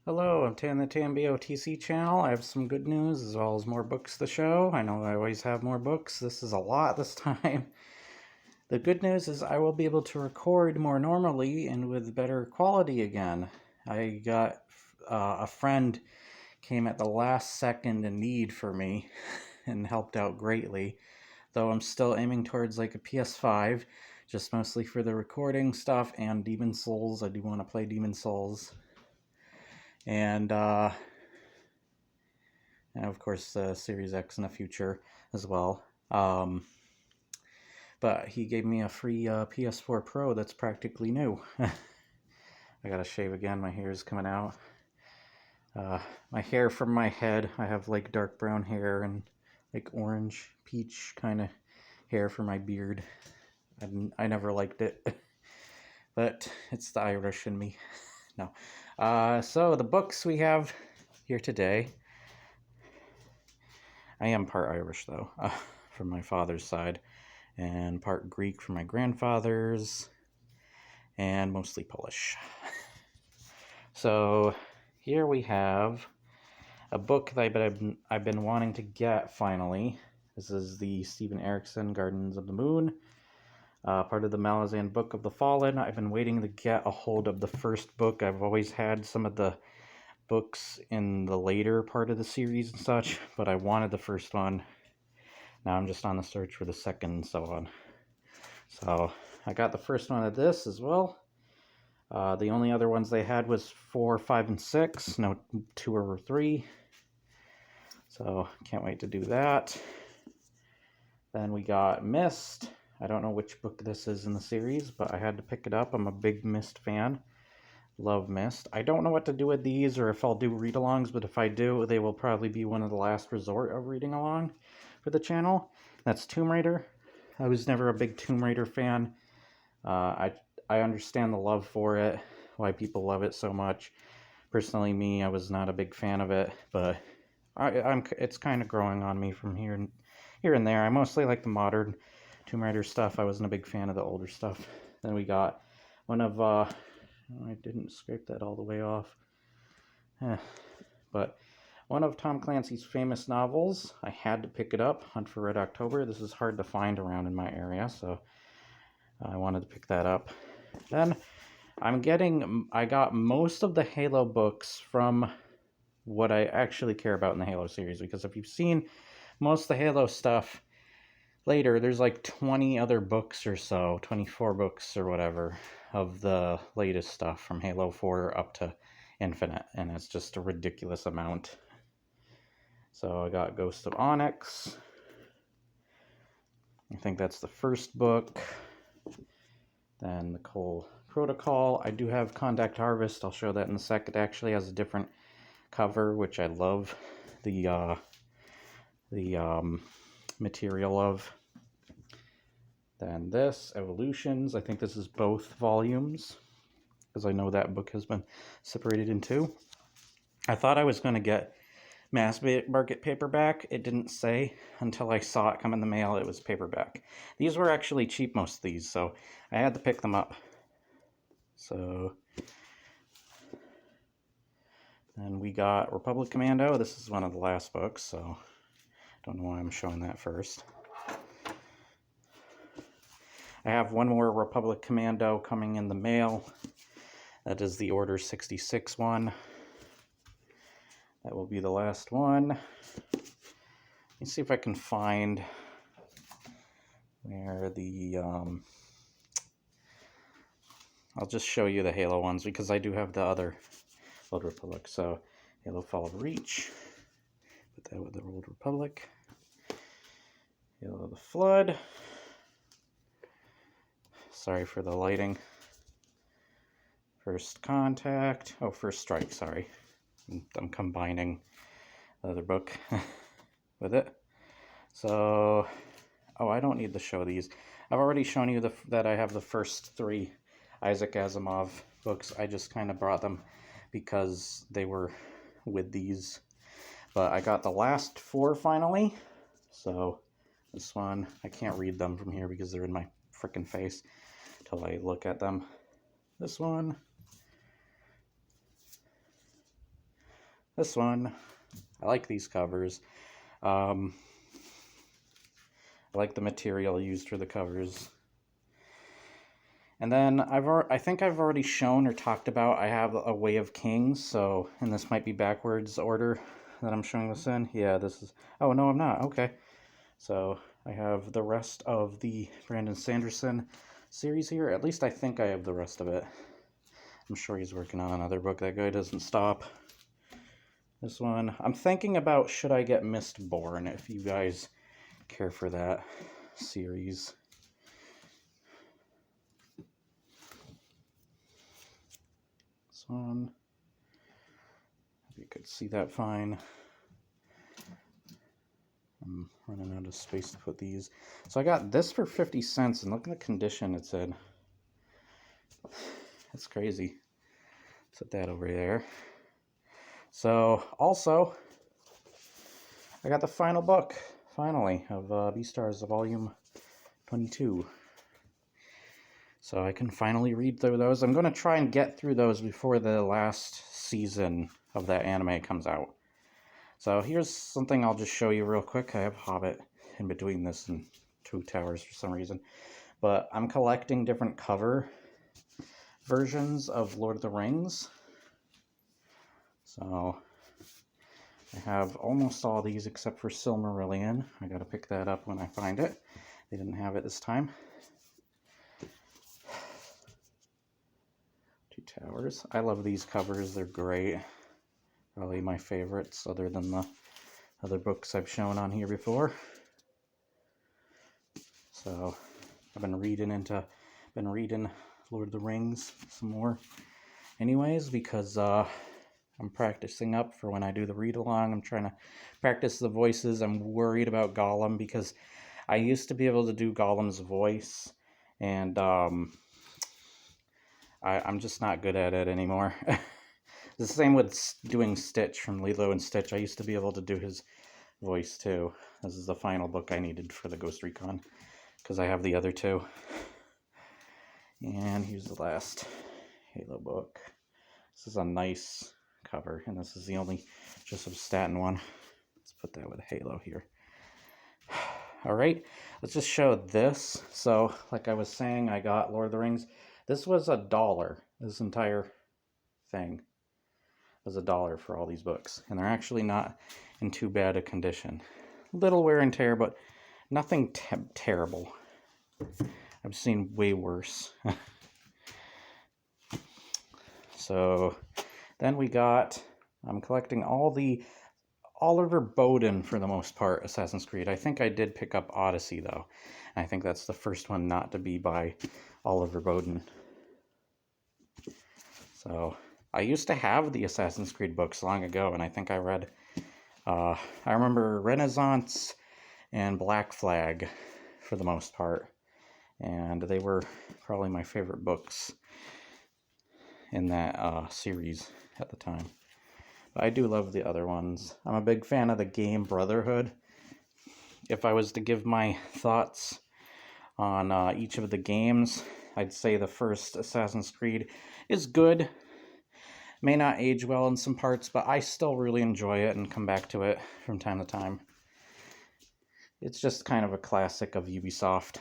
Hello, I'm Tan the Tan BOTC channel. I have some good news as well as more books to show. I know I always have more books. This is a lot this time. The good news is I will be able to record more normally and with better quality again. I got a friend came at the last second in need for me and helped out greatly. Though I'm still aiming towards like a PS5, just mostly for the recording stuff and Demon Souls. I do want to play Demon Souls. And of course Series X in the future as well. But he gave me a free PS4 Pro that's practically new. I gotta shave again, my hair is coming out. My hair from my head, I have like dark brown hair and like orange, peach kind of hair for my beard. I never liked it, but it's the Irish in me. No. So the books we have here today. I am part Irish, though, from my father's side, and part Greek from my grandfather's, and mostly Polish. So here we have a book that I've been wanting to get finally. This is the Stephen Erickson Gardens of the Moon, part of the Malazan Book of the Fallen. I've been waiting to get a hold of the first book. I've always had some of the books in the later part of the series and such, but I wanted the first one. Now I'm just on the search for the second and so on. So I got the first one of this as well. The only other ones they had was 4, 5, and 6. No 2 or 3. So can't wait to do that. Then we got Mist. I don't know which book this is in the series, but I had to pick it up. I'm a big Mist fan. Love Mist. I don't know what to do with these or if I'll do read-alongs, but if I do, they will probably be one of the last resort of reading along for the channel. That's Tomb Raider. I was never a big Tomb Raider fan. I understand the love for it, why people love it so much. Personally, me, I was not a big fan of it, but it's kind of growing on me from here and there. I mostly like the modern Tomb Raider stuff. I wasn't a big fan of the older stuff. Then we got one of I didn't scrape that all the way off. But one of Tom Clancy's famous novels. I had to pick it up, Hunt for Red October. This is hard to find around in my area, so I wanted to pick that up. Then I got most of the Halo books from what I actually care about in the Halo series, because if you've seen most of the Halo stuff later, there's like 20 other books or so, 24 books or whatever, of the latest stuff from Halo 4 up to Infinite, and it's just a ridiculous amount. So I got Ghost of Onyx. I think that's the first book. Then the Cole Protocol. I do have Contact Harvest. I'll show that in a sec. It actually has a different cover, which I love the material of. Then this, Evolutions. I think this is both volumes, because I know that book has been separated in 2. I thought I was going to get mass market paperback. It didn't say until I saw it come in the mail it was paperback. These were actually cheap, most of these, so I had to pick them up. So then we got Republic Commando. This is one of the last books, so don't know why I'm showing that first. I have one more Republic Commando coming in the mail. That is the Order 66 one. That will be the last one. Let me see if I can find where the... I'll just show you the Halo ones, because I do have the other Old Republic. So, Halo Fall of Reach. Put that with the Old Republic. Halo the Flood. Sorry for the lighting. First Contact. Oh, First Strike, sorry. I'm combining the other book with it. So, I don't need to show these. I've already shown you that I have the first 3 Isaac Asimov books. I just kind of brought them because they were with these. But I got the last 4 finally. So, this one, I can't read them from here because they're in my frickin' face till I look at them. This one. this one, I like these covers. I like the material used for the covers. And then I think I've already shown or talked about I have a Way of Kings, so, and this might be backwards order that I'm showing this in. Yeah, this is, oh no I'm not, okay. So I have the rest of the Brandon Sanderson series here. At least I think I have the rest of it. I'm sure he's working on another book. That guy doesn't stop. This one, I'm thinking about should I get Mistborn, if you guys care for that series. This one, if you could see that fine. I'm running out of space to put these. So I got this for 50 cents, and look at the condition it's in. That's crazy. Set that over there. So, also, I got the final book, finally, of Beastars Volume 22. So I can finally read through those. I'm going to try and get through those before the last season of that anime comes out. So here's something I'll just show you real quick. I have Hobbit in between this and Two Towers for some reason. But I'm collecting different cover versions of Lord of the Rings. So I have almost all these except for Silmarillion. I gotta pick that up when I find it. They didn't have it this time. Two Towers. I love these covers. They're great. Probably my favorites other than the other books I've shown on here before. So I've been reading Lord of the Rings some more anyways, because I'm practicing up for when I do the read along. I'm trying to practice the voices. I'm worried about Gollum because I used to be able to do Gollum's voice, and I'm just not good at it anymore. The same with doing Stitch from Lilo and Stitch. I used to be able to do his voice too. This is the final book I needed for the Ghost Recon because I have the other two. And here's the last Halo book. This is a nice cover, and this is the only Joseph Staten one. Let's put that with Halo here. Alright, let's just show this. So, like I was saying, I got Lord of the Rings. This was $1. This entire thing was $1 for all these books. And they're actually not in too bad a condition. Little wear and tear, but nothing terrible. I've seen way worse. So then we got, I'm collecting all the Oliver Bowden for the most part Assassin's Creed. I think I did pick up Odyssey though. I think that's the first one not to be by Oliver Bowden. So I used to have the Assassin's Creed books long ago, and I think I read, I remember Renaissance and Black Flag for the most part. And they were probably my favorite books in that series at the time. But I do love the other ones. I'm a big fan of the game Brotherhood. If I was to give my thoughts on each of the games, I'd say the first Assassin's Creed is good. May not age well in some parts, but I still really enjoy it and come back to it from time to time. It's just kind of a classic of Ubisoft.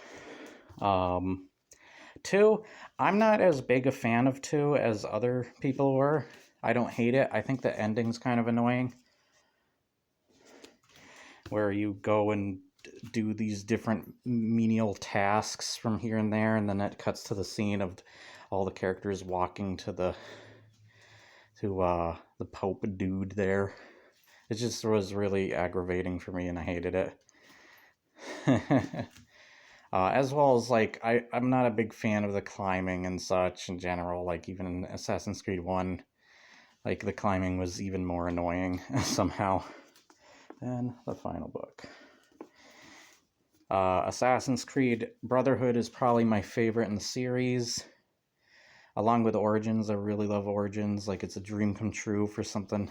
2, I'm not as big a fan of 2 as other people were. I don't hate it. I think the ending's kind of annoying, where you go and do these different menial tasks from here and there, and then it cuts to the scene of all the characters walking to the Pope dude there. It just was really aggravating for me, and I hated it. As well as, like, I'm not a big fan of the climbing and such in general. Like, even in Assassin's Creed 1, like, the climbing was even more annoying somehow. And the final book. Assassin's Creed Brotherhood is probably my favorite in the series. Along with Origins, I really love Origins. Like, it's a dream come true for something,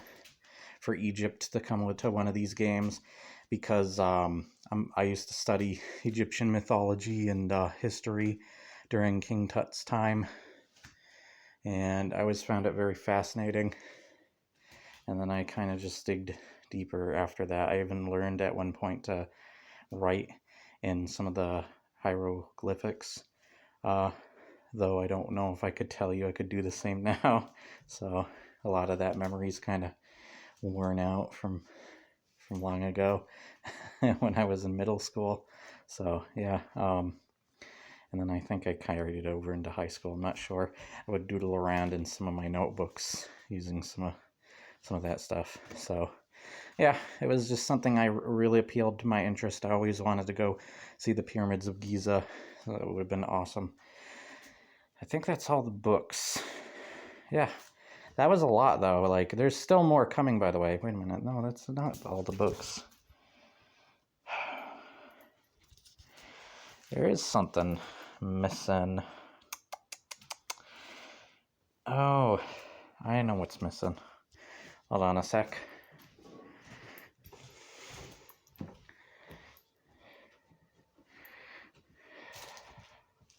for Egypt to come to one of these games. Because I used to study Egyptian mythology and history during King Tut's time, and I always found it very fascinating. And then I kind of just digged deeper after that. I even learned at one point to write in some of the hieroglyphics, though I don't know if I could tell you I could do the same now. So a lot of that memory's kind of worn out from long ago when I was in middle school. So yeah, and then I think I carried it over into high school. I'm not sure. I would doodle around in some of my notebooks using some of that stuff. So yeah, it was just something I really appealed to my interest. I always wanted to go see the pyramids of Giza. So that would have been awesome. I think that's all the books. Yeah, that was a lot though. Like, there's still more coming, by the way. Wait a minute. No, that's not all the books. There is something missing. Oh, I know what's missing. Hold on a sec.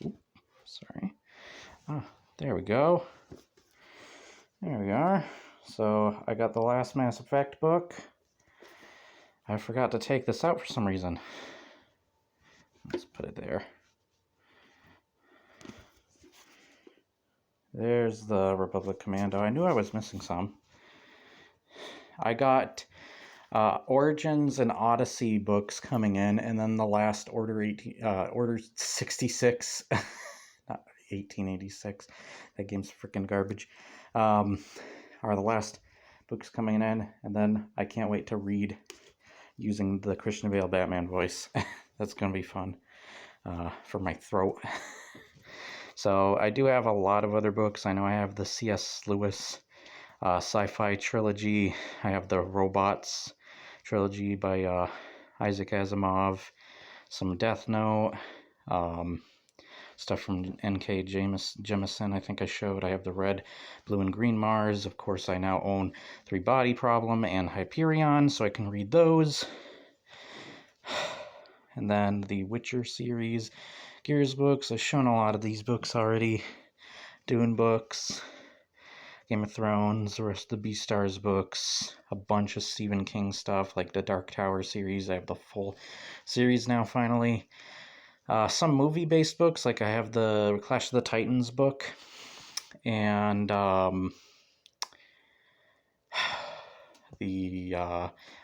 Oops, sorry. Oh, there we go. There we are. So I got the last Mass Effect book. I forgot to take this out for some reason. Let's put it there. There's the Republic Commando. I knew I was missing some. I got Origins and Odyssey books coming in, and then the last Order 66, not 1886. That game's freaking garbage. Are the last books coming in, and then I can't wait to read using the Christian Bale Batman voice. That's gonna be fun for my throat. So I do have a lot of other books. I know I have the C.S. Lewis sci-fi trilogy. I have the Robots trilogy by Isaac Asimov, some Death Note, stuff from N.K. Jemisin, I think I showed. I have the Red, Blue, and Green Mars. Of course, I now own Three Body Problem and Hyperion, so I can read those. And then the Witcher series, Gears books. I've shown a lot of these books already. Dune books, Game of Thrones, the rest of the Beastars books, a bunch of Stephen King stuff like the Dark Tower series. I have the full series now, finally. Some movie-based books, like I have the Clash of the Titans book, and the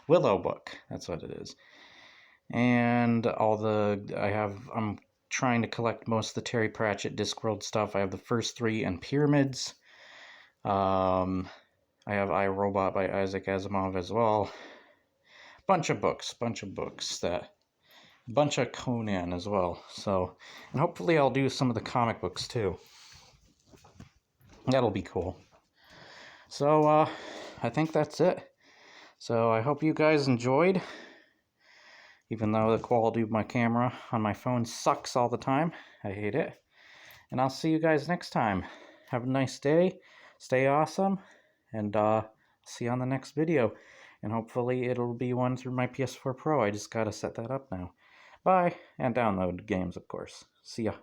Willow book. That's what it is. And I'm trying to collect most of the Terry Pratchett Discworld stuff. I have the first three and Pyramids. I have I, Robot by Isaac Asimov as well. Bunch of books, bunch of Conan as well. So, and hopefully I'll do some of the comic books too. That'll be cool. So, I think that's it. So I hope you guys enjoyed. Even though the quality of my camera on my phone sucks all the time. I hate it. And I'll see you guys next time. Have a nice day. Stay awesome. And see you on the next video. And hopefully it'll be one through my PS4 Pro. I just gotta set that up now. Bye. And download games, of course. See ya.